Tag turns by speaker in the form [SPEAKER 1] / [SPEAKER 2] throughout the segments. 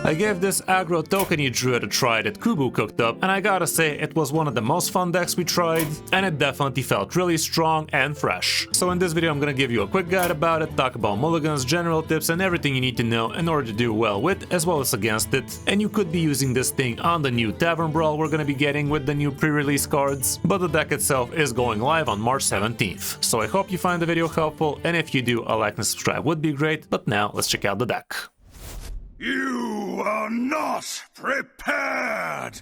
[SPEAKER 1] I gave this Aggro Tokeny Druid a try that Kubu cooked up, and I gotta say it was one of the most fun decks we tried, and it definitely felt really strong and fresh. So in this video I'm gonna give you a quick guide about it, talk about mulligans, general tips, and everything you need to know in order to do well with as well as against it. And you could be using this thing on the new Tavern Brawl we're gonna be getting with the new pre-release cards, but the deck itself is going live on March 17th. So I hope you find the video helpful, and if you do, a like and subscribe would be great. But now let's check out the deck.
[SPEAKER 2] You are not prepared!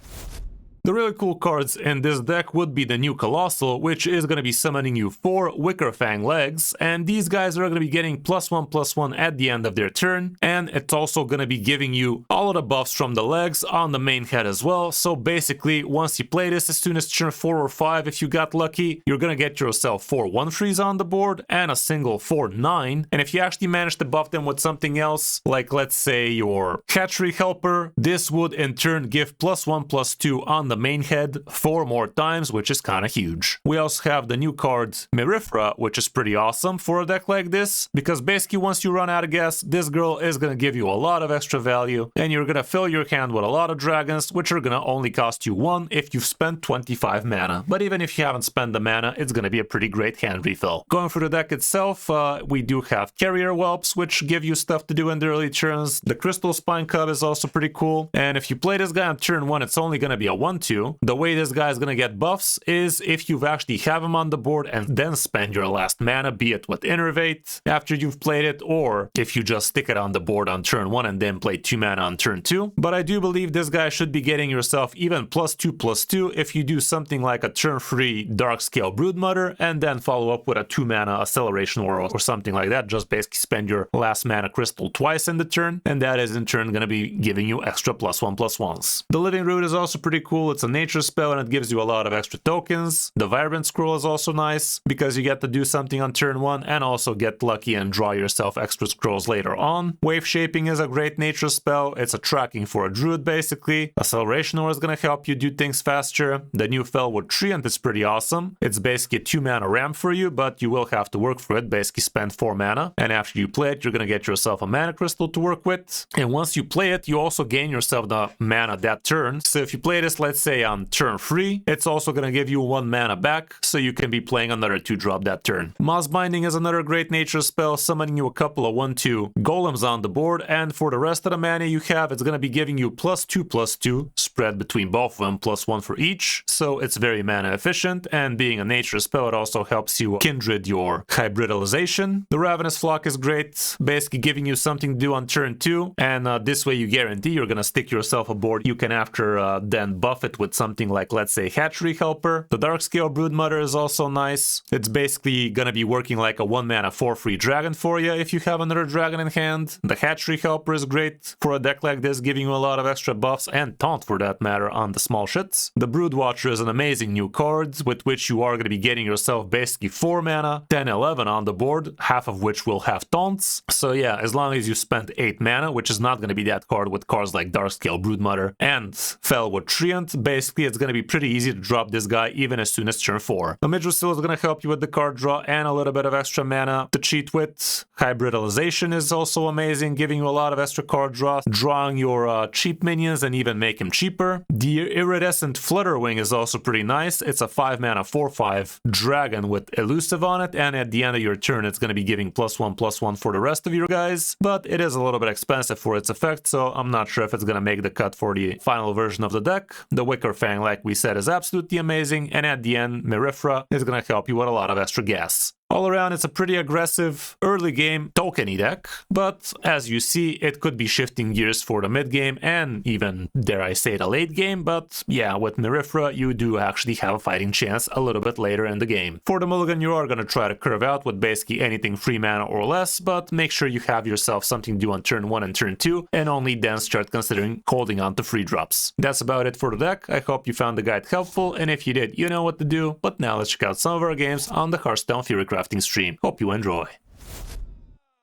[SPEAKER 1] The really cool cards in this deck would be the new Colossal, which is going to be summoning you 4 Wicker Fang legs, and these guys are going to be getting +1/+1 at the end of their turn, and it's also going to be giving you all of the buffs from the legs on the main head as well. So basically, once you play this, as soon as turn 4 or 5, if you got lucky, you're going to get yourself 4 1/3s on the board and a single 4/9, and if you actually manage to buff them with something else, like let's say your Hatchery Helper, this would in turn give +1/+2 on the main head 4 more times, which is kind of huge. We also have the new card Merifra, which is pretty awesome for a deck like this, because basically once you run out of gas, this girl is going to give you a lot of extra value, and you're going to fill your hand with a lot of dragons, which are going to only cost you 1 if you've spent 25 mana. But even if you haven't spent the mana, it's going to be a pretty great hand refill. Going through the deck itself, we do have Carrier Whelps, which give you stuff to do in the early turns. The Crystal Spine Cub is also pretty cool, and if you play this guy on turn 1, it's only going to be a 1/2. The way this guy is going to get buffs is if you actually have him on the board and then spend your last mana, be it with Innervate after you've played it, or if you just stick it on the board on turn 1 and then play 2 mana on turn 2. But I do believe this guy should be getting yourself even +2/+2 if you do something like a turn 3 Darkscale Broodmother and then follow up with a 2 mana Acceleration or something like that. Just basically spend your last mana crystal twice in the turn, and that is in turn going to be giving you extra +1/+1s. The Living Root is also pretty cool. It's a nature spell and it gives you a lot of extra tokens. The Vibrant Scroll is also nice because you get to do something on turn 1 and also get lucky and draw yourself extra scrolls later on. Wave Shaping is a great nature spell. It's a tracking for a druid basically. Acceleration is going to help you do things faster. The new Felwood Treant is pretty awesome. It's basically a 2 mana ramp for you, but you will have to work for it. Basically spend 4 mana, and after you play it, you're going to get yourself a mana crystal to work with. And once you play it, you also gain yourself the mana that turn. So if you play this, let's say on turn 3, it's also going to give you 1 mana back, so you can be playing another 2-drop that turn. Moss Binding is another great nature spell, summoning you a couple of 1/2 golems on the board, and for the rest of the mana you have, it's going to be giving you +2/+2, spread between both of them, +1 for each, so it's very mana efficient, and being a nature spell, it also helps you kindred your hybridalization. The Ravenous Flock is great, basically giving you something to do on turn 2, and this way you guarantee you're going to stick yourself aboard. You can after then buff it with something like, let's say, Hatchery Helper. The Darkscale Broodmother is also nice. It's basically gonna be working like a 1 mana 4/3 dragon for you if you have another dragon in hand. The Hatchery Helper is great for a deck like this, giving you a lot of extra buffs and taunt for that matter on the small shits. The Broodwatcher is an amazing new card with which you are gonna be getting yourself basically 4 mana, 10/11 on the board, half of which will have taunts. So yeah, as long as you spend 8 mana, which is not gonna be that card with cards like Darkscale Broodmother and Felwood Treant, basically it's gonna be pretty easy to drop this guy even as soon as turn 4. The Midrosil is going to help you with the card draw and a little bit of extra mana to cheat with. Hybridalization is also amazing, giving you a lot of extra card draw, drawing your cheap minions and even make them cheaper. The Iridescent Flutterwing is also pretty nice. It's a 5 mana 4/5 dragon with elusive on it, and at the end of your turn it's going to be giving +1/+1 for the rest of your guys, but it is a little bit expensive for its effect, so I'm not sure if it's going to make the cut for the final version of the deck. The Wicker Fang, like we said, is absolutely amazing, and at the end, Merifra is going to help you with a lot of extra gas. All around, it's a pretty aggressive early game tokeny deck, but as you see, it could be shifting gears for the mid game and even, dare I say, the late game, but yeah, with Merifra, you do actually have a fighting chance a little bit later in the game. For the mulligan, you are going to try to curve out with basically anything 3 mana or less, but make sure you have yourself something to do on turn 1 and turn 2, and only then start considering holding on to free drops. That's about it for the deck. I hope you found the guide helpful, and if you did, you know what to do, but now let's check out some of our games on the Hearthstone Fury Crafting stream. Hope you enjoy.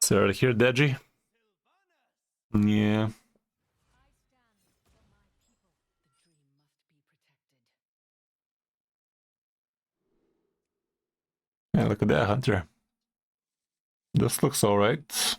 [SPEAKER 1] Sorry to hear, Deji. Yeah. Yeah, look at that, Hunter. This looks alright.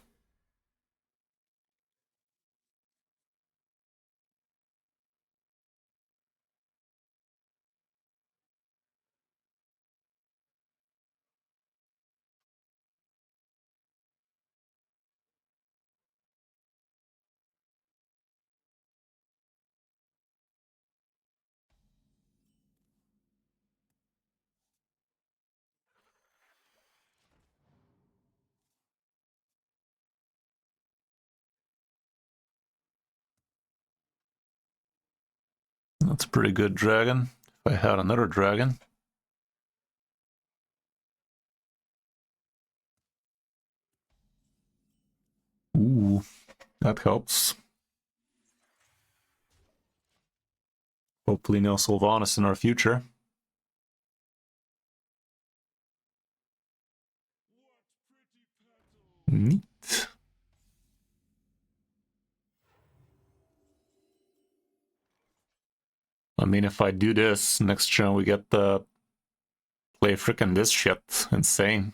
[SPEAKER 1] That's a pretty good dragon. If I had another dragon. Ooh, that helps. Hopefully no Sylvanas in our future. Neat. I mean, if I do this, next turn we get the play frickin' this shit. Insane.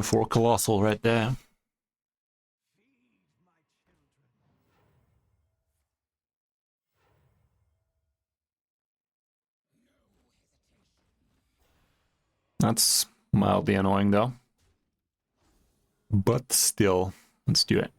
[SPEAKER 1] For Colossal right there. That's mildly annoying though. But still, let's do it.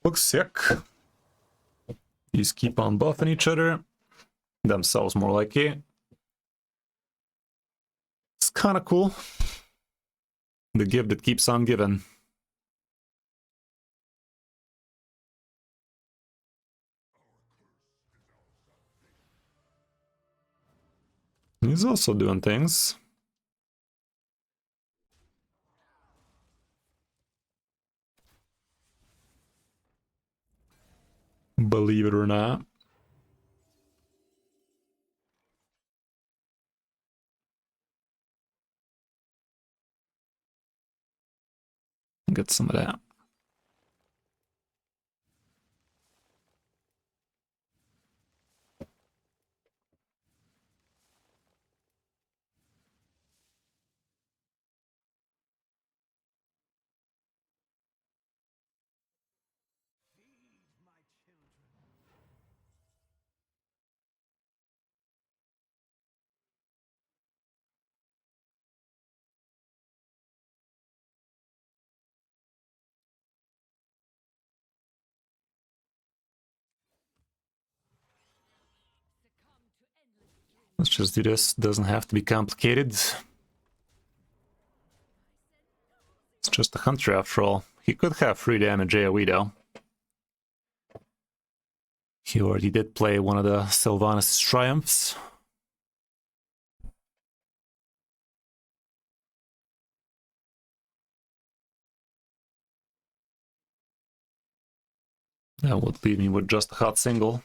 [SPEAKER 1] Looks sick. These keep on buffing each other. Themselves more likely. It's kind of cool. The gift that keeps on giving. He's also doing things. Believe it or not. Get some of that. Let's just do this. Doesn't have to be complicated. It's just a hunter after all. He could have free damage AoE though. He already did play one of the Sylvanas Triumphs. That would leave me with just a hot single.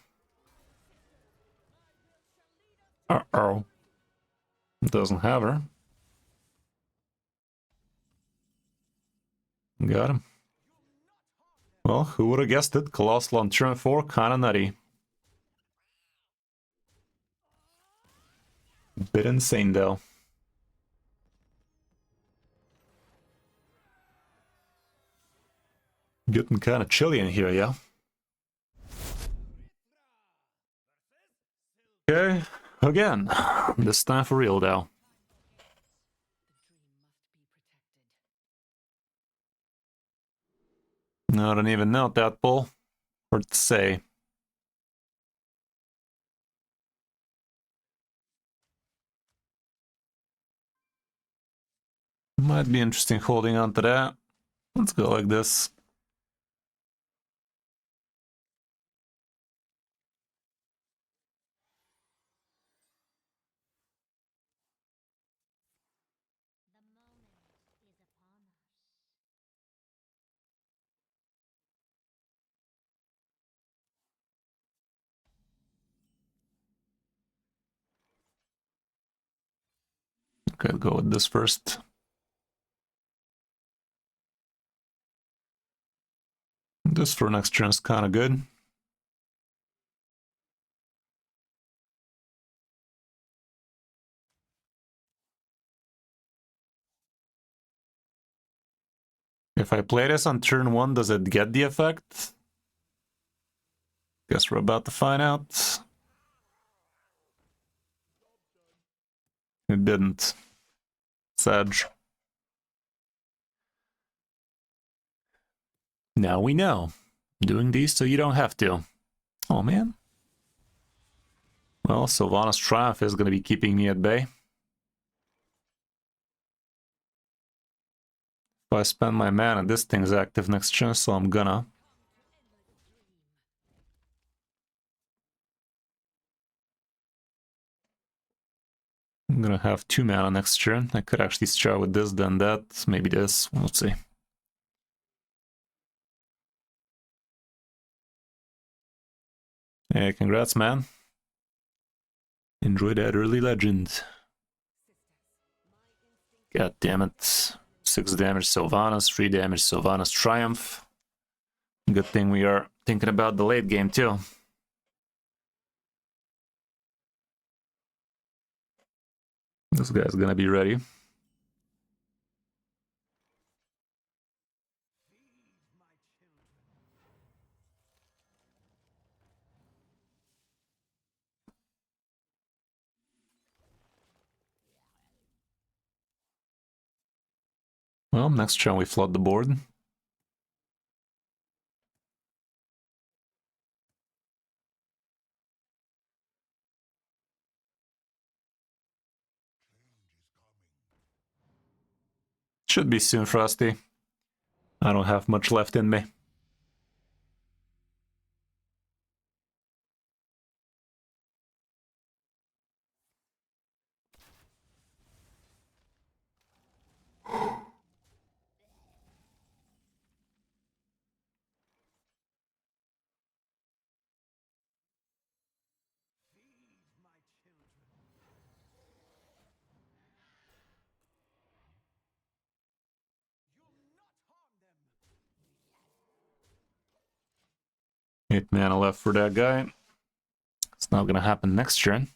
[SPEAKER 1] Uh-oh. Doesn't have her. Got him. Well, who would have guessed it? Colossal on turn 4, kinda nutty. Bit insane though. Getting kinda chilly in here, yeah? Okay, again. This time for real, though. No, I don't even know that pull. Hard to say. Might be interesting holding on to that. Let's go like this. Okay, go with this first. This for next turn is kind of good. If I play this on turn 1, does it get the effect? Guess we're about to find out. It didn't. Sad. Now we know. Doing these so you don't have to. Oh man. Well, Sylvanas Triumph is going to be keeping me at bay. If I spend my mana, this thing's active next turn, so I'm gonna. I'm gonna have 2 mana next turn. I could actually start with this, then that, maybe this. Let's see. Hey, congrats, man. Enjoy that early legend. God damn it. 6 damage Sylvanas, 3 damage Sylvanas Triumph. Good thing we are thinking about the late game too. This guy's gonna be ready. Well, next turn we flood the board. Should be soon, Frosty. I don't have much left in me. Eight mana left for that guy. It's not gonna happen next turn.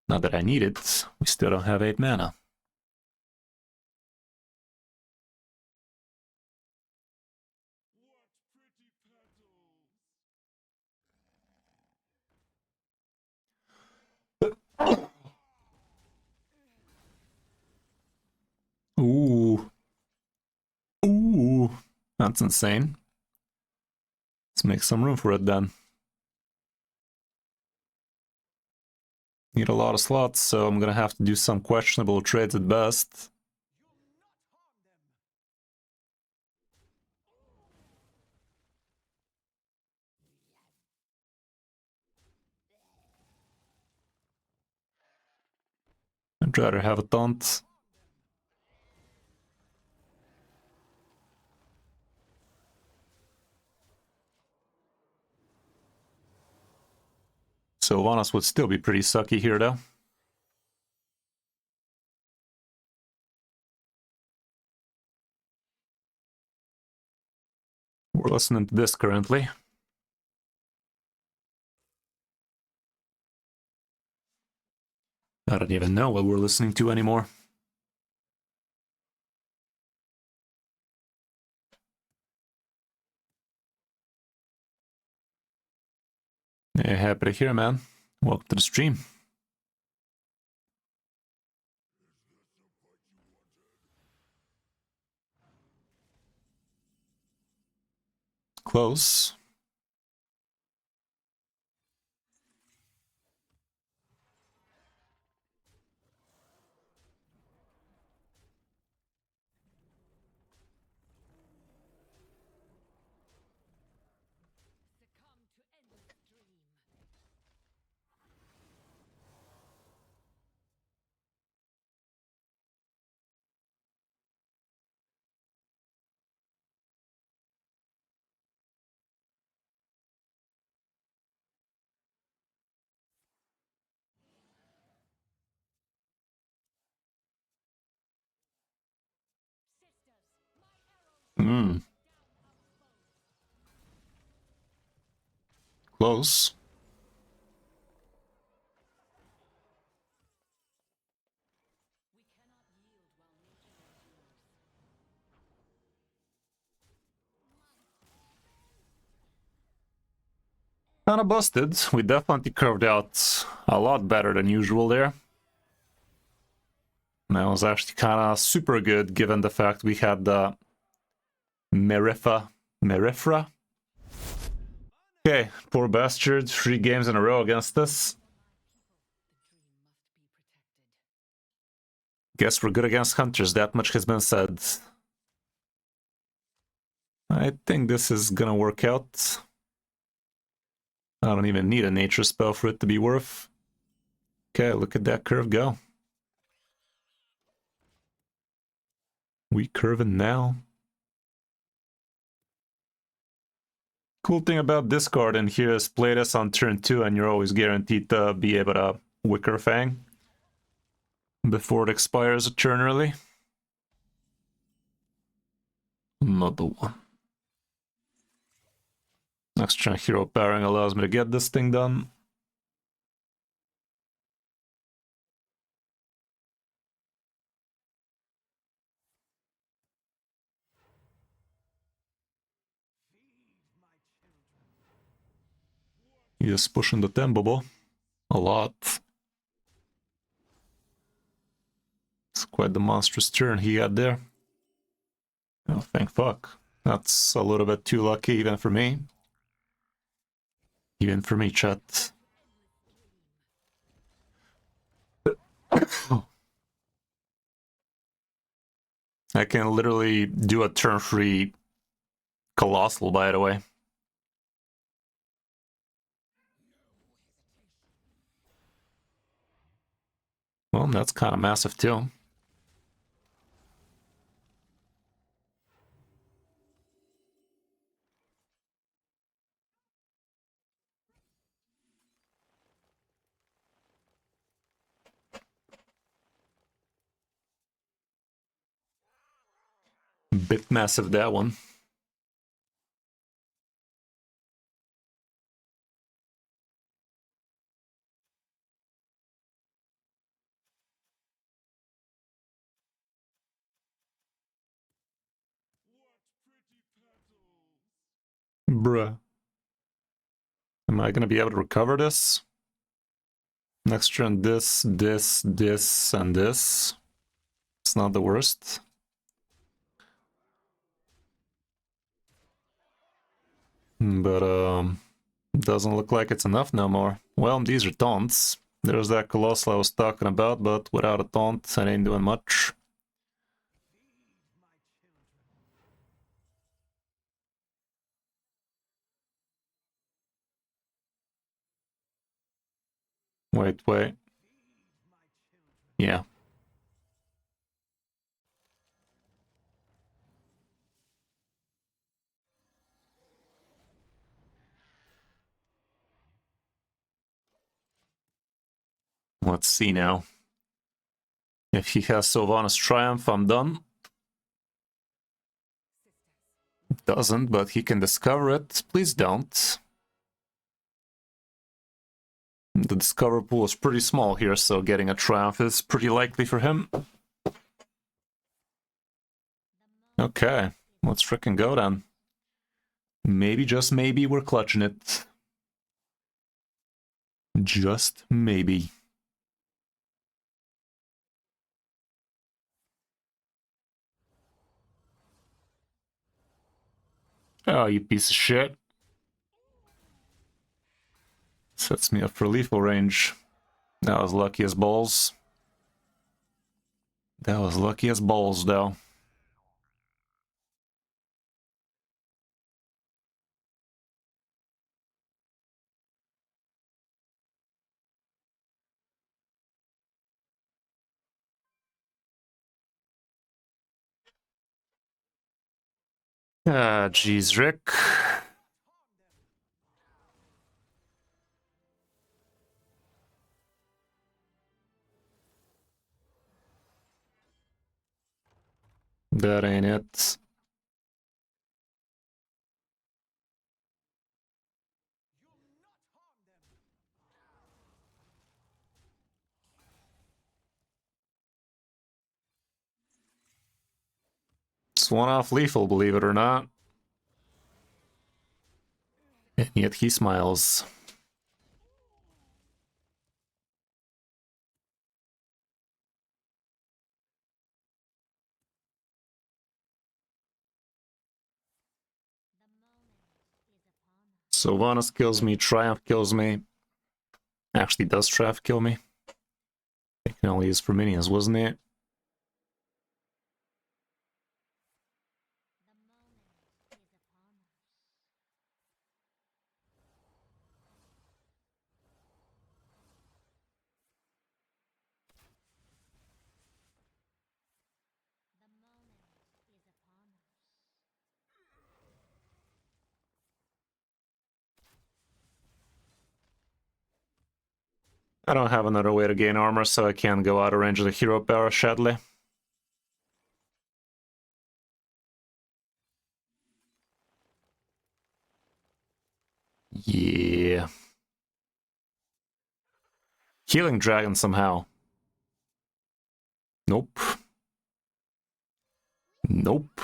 [SPEAKER 1] Not that I need it. We still don't have 8 mana. Ooh. Ooh. That's insane. Let's make some room for it then. Need a lot of slots, so I'm gonna have to do some questionable trades at best. I'd rather have a taunt. Sylvanas would still be pretty sucky here, though. We're listening to this currently. I don't even know what we're listening to anymore. Yeah, happy to hear, man. Welcome to the stream. Close. Close. Kinda busted. We definitely curved out a lot better than usual there. That was actually kinda super good given the fact we had the Merifra. Okay, poor bastard. 3 games in a row against us. Guess we're good against hunters, that much has been said. I think this is gonna work out. I don't even need a nature spell for it to be worth. Okay, look at that curve go. We curving now. Cool thing about this card in here is play this on turn 2 and you're always guaranteed to be able to Wicker Fang before it expires a turn early. Another one. Next turn hero pairing allows me to get this thing done. He is pushing the tempo ball a lot. It's quite the monstrous turn he had there. Oh, thank fuck. That's a little bit too lucky even for me. Even for me, chat. I can literally do a turn 3 Colossal, by the way. Well, that's kind of massive too. Bit massive, that one. Bruh. Am I gonna be able to recover this? Next turn, this, and this. It's not the worst. But, doesn't look like it's enough no more. Well, these are taunts. There's that Colossal I was talking about, but without a taunt, I ain't doing much. Wait. Yeah. Let's see now. If he has Sylvanas Triumph, I'm done. Doesn't, but he can discover it. Please don't. The discover pool is pretty small here, so getting a triumph is pretty likely for him. Okay, let's frickin' go then. Maybe, just maybe, we're clutching it. Just maybe. Oh, you piece of shit. Sets me up for lethal range. That was lucky as balls. That was lucky as balls, though. Ah, jeez, Rick. That ain't it. It's one off lethal, believe it or not. And yet he smiles. Sylvanas kills me, Triumph kills me. Actually, does Triumph kill me? It can only use for minions, wasn't it? I don't have another way to gain armor, so I can't go out of range of the hero power, sadly. Yeah. Healing Dragon somehow. Nope. Nope.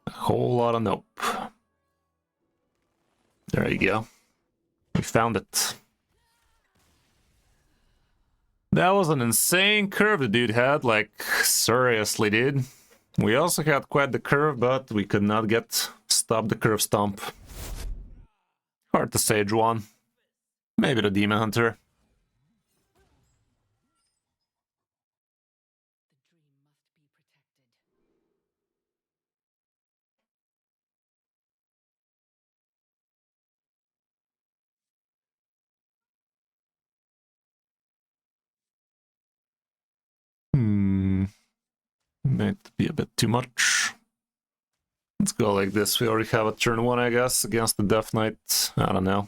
[SPEAKER 1] A whole lot of nope. There you go. We found it. That was an insane curve the dude had, like, seriously, dude. We also had quite the curve, but we could not stop the curve stomp. Hard to say, Juan. Maybe the Demon Hunter. Might be a bit too much. Let's go like this. We already have a turn 1, I guess, against the Death Knight. I don't know.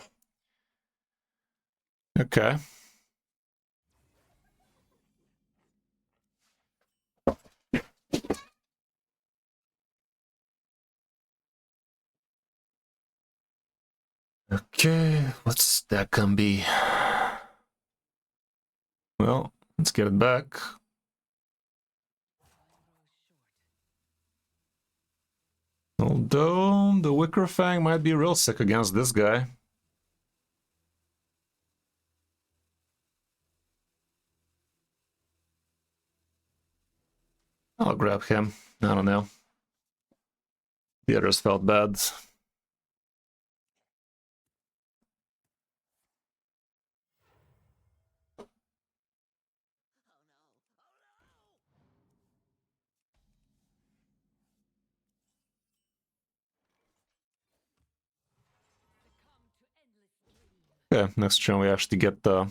[SPEAKER 1] Okay. Okay, what's that gonna be? Well, let's get it back. Although, the Wicker Fang might be real sick against this guy. I'll grab him. I don't know. The others felt bad. Okay, next turn we actually get to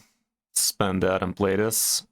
[SPEAKER 1] spend that and play this.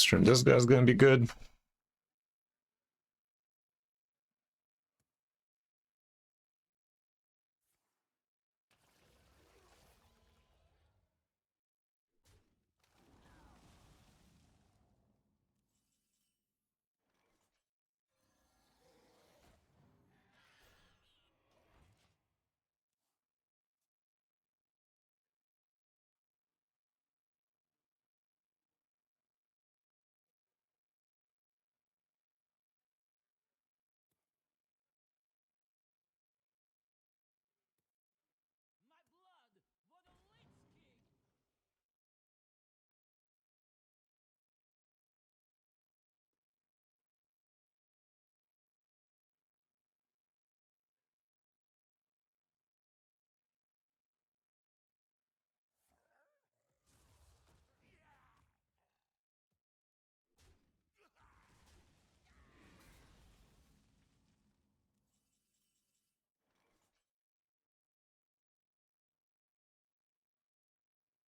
[SPEAKER 1] Next turn, this guy's gonna be good.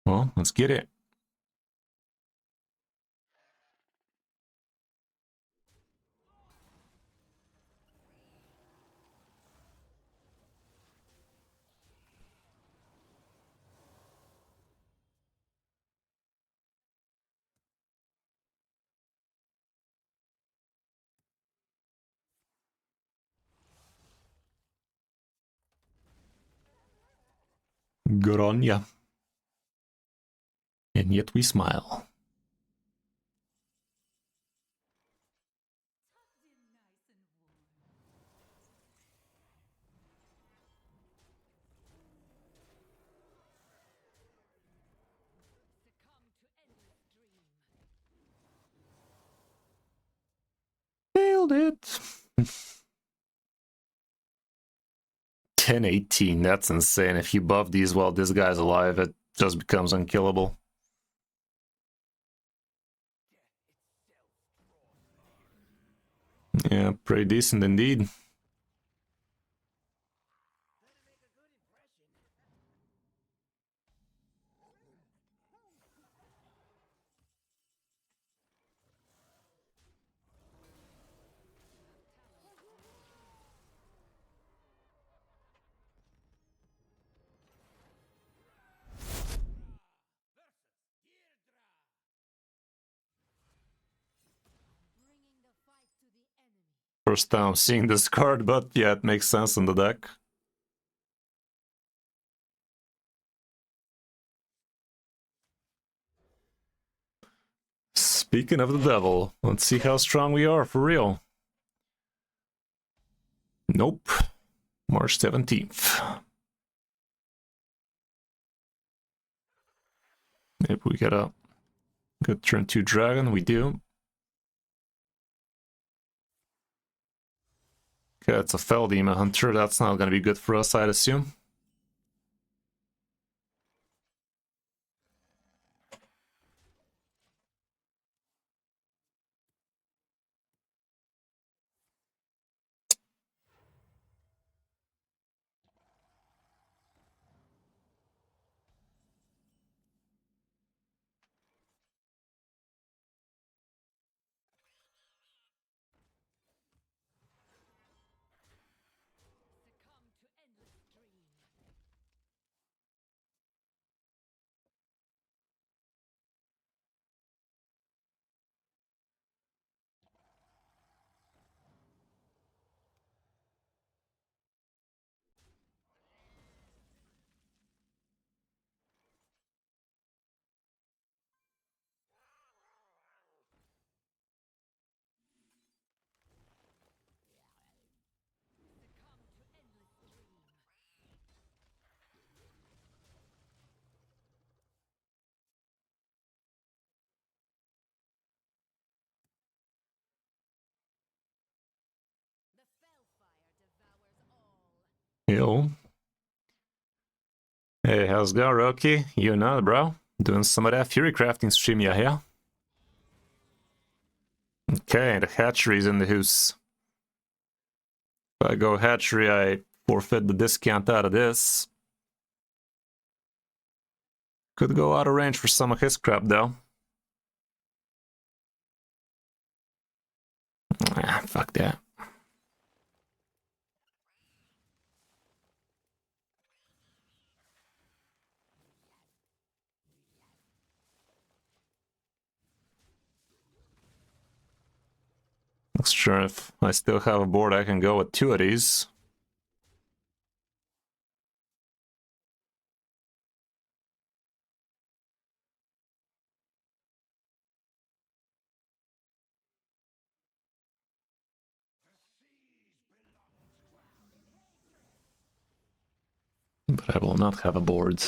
[SPEAKER 1] Well, let's get it. Good on ya. And yet we smile. Nailed it. 10-18, that's insane. If you buff these while this guy's alive, it just becomes unkillable. Yeah, pretty decent indeed. First time seeing this card, but yeah, it makes sense in the deck. Speaking of the devil, let's see how strong we are for real. Nope. March 17th. Maybe we get a good turn 2 dragon, we do. Okay, it's a Fell Demon Hunter, that's not gonna be good for us, I'd assume. Yo. Hey, how's it going, Roki? You know, bro? Doing some of that Fury Crafting stream, yeah, yeah? Okay, the hatchery's in the house. If I go hatchery, I forfeit the discount out of this. Could go out of range for some of his crap, though. Ah, fuck that. Not sure if I still have a board I can go with 2 of these. But I will not have a board.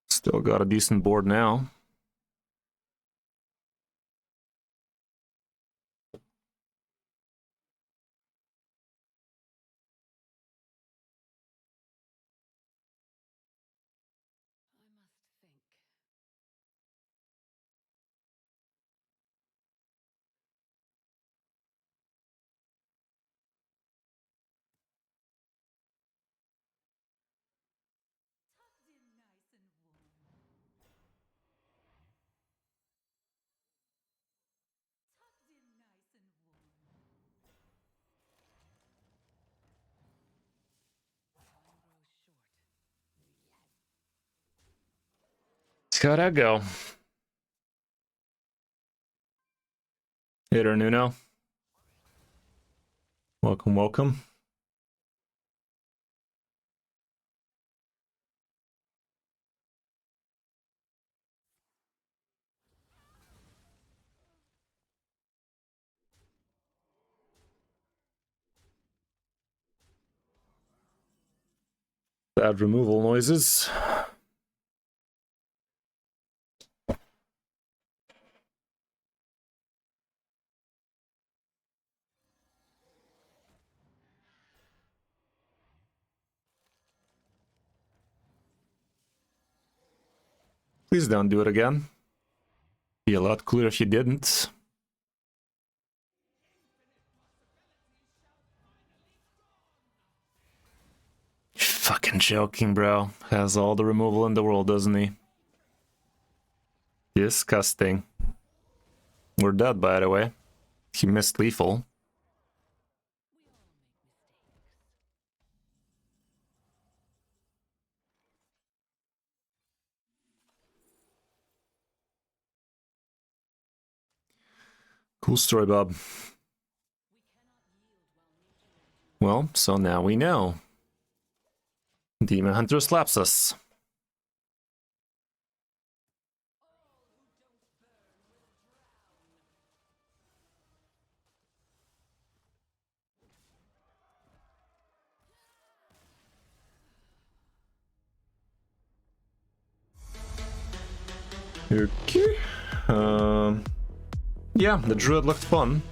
[SPEAKER 1] Still got a decent board now. See how that go. Hitter Nuno. Welcome, welcome. Bad removal noises. Please don't do it again. Be a lot cooler if you didn't. Fucking joking, bro. Has all the removal in the world, doesn't he? Disgusting. We're dead, by the way. He missed lethal. Cool story, Bob. Well, so now we know. Demon Hunter slaps us. Okay. Yeah, the druid looked fun.